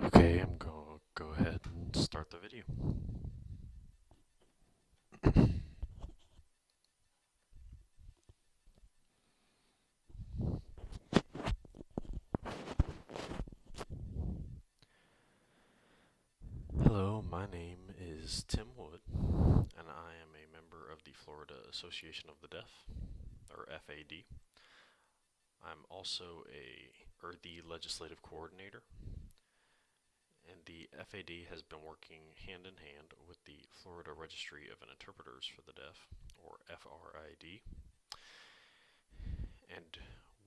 Okay, I'm going to go ahead and start the video. Hello, my name is Tim Wood, and I am a member of the Florida Association of the Deaf, or FAD. I'm also the legislative coordinator, and the FAD has been working hand in hand with the Florida Registry of Interpreters for the Deaf, or FRID, and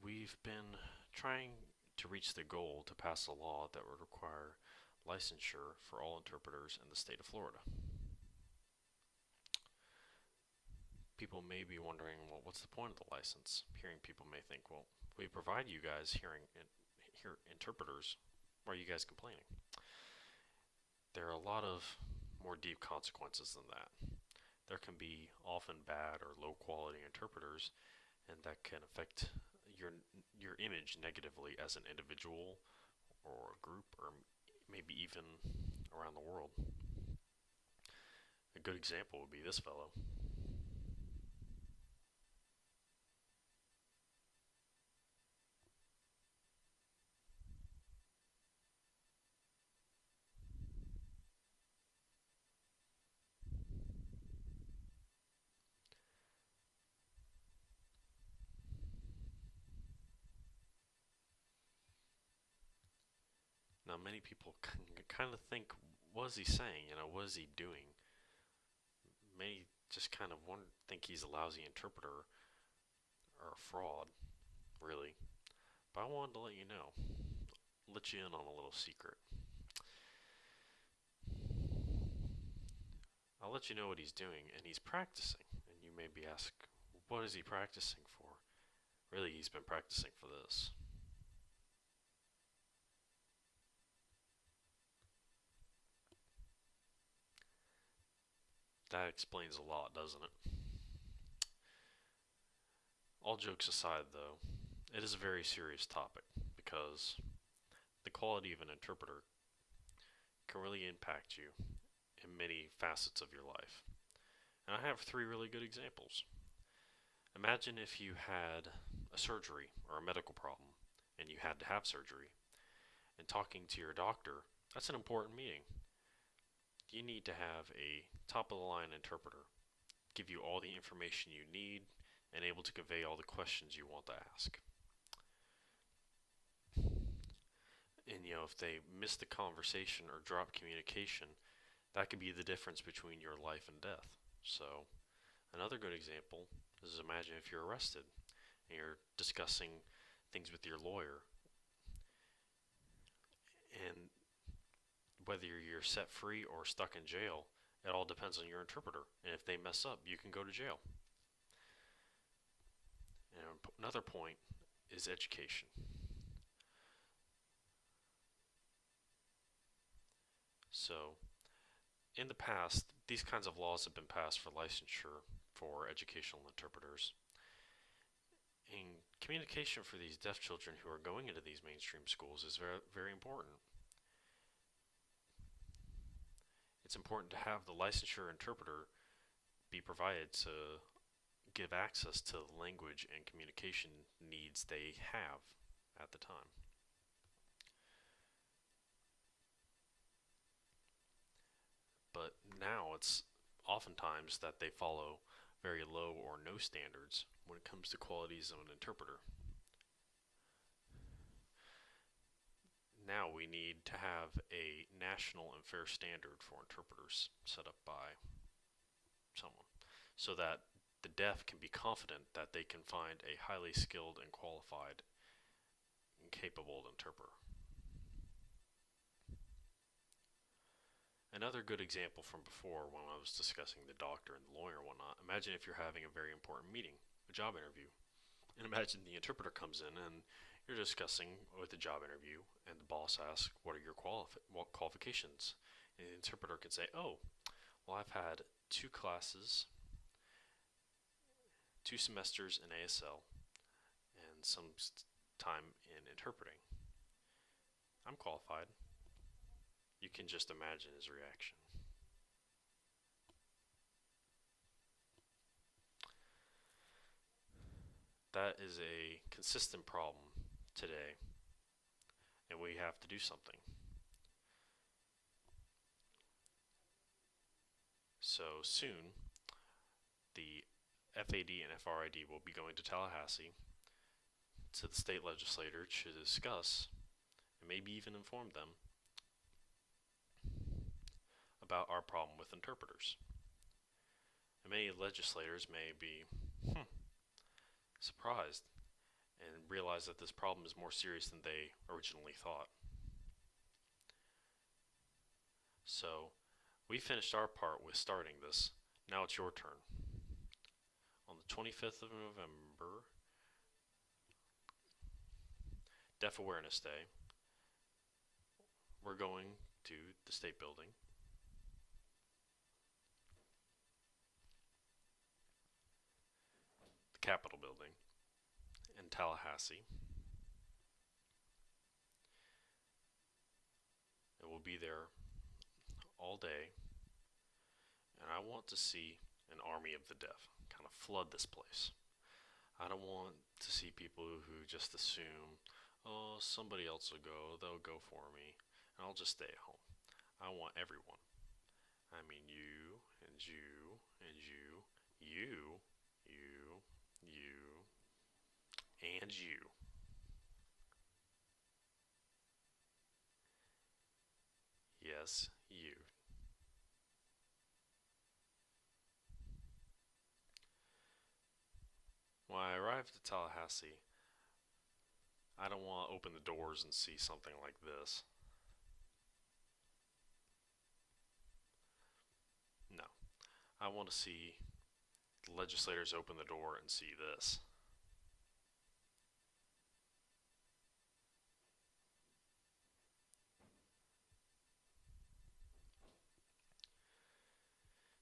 we've been trying to reach the goal to pass a law that would require licensure for all interpreters in the state of Florida. People may be wondering, well, what's the point of the license? Hearing people may think, well, we provide you guys hear interpreters. Why are you guys complaining? There are a lot of more deep consequences than that. There can be often bad or low quality interpreters, and that can affect your your image negatively as an individual or a group, or maybe even around the world. A good example would be this fellow. Now, many people kind of think, what is he saying? What is he doing? Many just kind of think he's a lousy interpreter or a fraud, really. But I wanted to let you know, let you in on a little secret. I'll let you know what he's doing, and he's practicing. And you may be asked, what is he practicing for? Really, he's been practicing for this. That explains a lot, doesn't it? All jokes aside, though, it is a very serious topic because the quality of an interpreter can really impact you in many facets of your life. And I have three really good examples. Imagine if you had a surgery or a medical problem and you had to have surgery, and talking to your doctor, that's an important meeting. You need to have a top of the line interpreter give you all the information you need and able to convey all the questions you want to ask. And if they miss the conversation or drop communication, that could be the difference between your life and death. So, another good example is, imagine if you're arrested and you're discussing things with your lawyer, and whether you're set free or stuck in jail, it all depends on your interpreter. And if they mess up, you can go to jail. And another point is education. So, in the past, these kinds of laws have been passed for licensure for educational interpreters. And communication for these deaf children who are going into these mainstream schools is very, very important. It's important to have the licensure interpreter be provided to give access to the language and communication needs they have at the time. But now it's oftentimes that they follow very low or no standards when it comes to qualities of an interpreter. Now we need to have a national and fair standard for interpreters set up by someone so that the deaf can be confident that they can find a highly skilled and qualified and capable interpreter. Another good example from before, when I was discussing the doctor and the lawyer and whatnot, imagine if you're having a very important meeting, a job interview, and imagine the interpreter comes in and you're discussing with the job interview, and the boss asks, what are your qualifications? And the interpreter can say, oh, well, I've had two classes, 2 semesters in ASL, and some time in interpreting. I'm qualified. You can just imagine his reaction. That is a consistent problem today, and we have to do something. So soon, the FAD and FRID will be going to Tallahassee to the state legislature to discuss and maybe even inform them about our problem with interpreters. And many legislators may be surprised and realize that this problem is more serious than they originally thought. So, we finished our part with starting this. Now it's your turn. On the 25th of November, Deaf Awareness Day, we're going to the state building. The Capitol building in Tallahassee. And we'll be there all day. And I want to see an army of the deaf kind of flood this place. I don't want to see people who just assume, oh, somebody else will go, they'll go for me, and I'll just stay at home. I want everyone. I mean, you, and you, and you, you, you, you, and you. Yes, you. When I arrived at Tallahassee, I don't want to open the doors and see something like this. No. I want to see the legislators open the door and see this.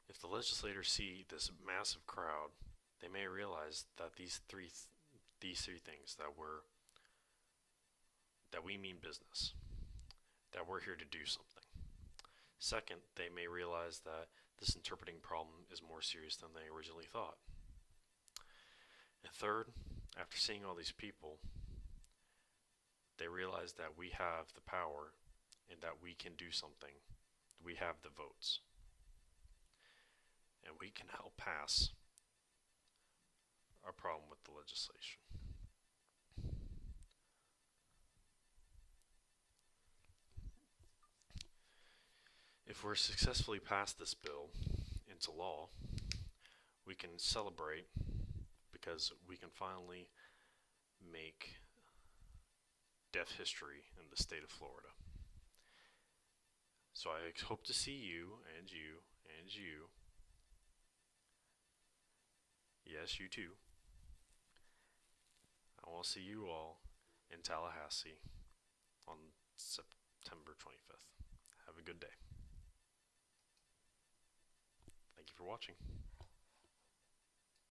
If the legislators see this massive crowd, they may realize that these three things that we mean business, that we're here to do something. Second, they may realize that this interpreting problem is more serious than they originally thought. And third, after seeing all these people, they realize that we have the power and that we can do something. We have the votes. And we can help pass our problem with the legislation. If we're successfully passed this bill into law, we can celebrate because we can finally make deaf history in the state of Florida. So I hope to see you and you and you. Yes, you too. I want to see you all in Tallahassee on September 25th. Have a good day. Thank you for watching.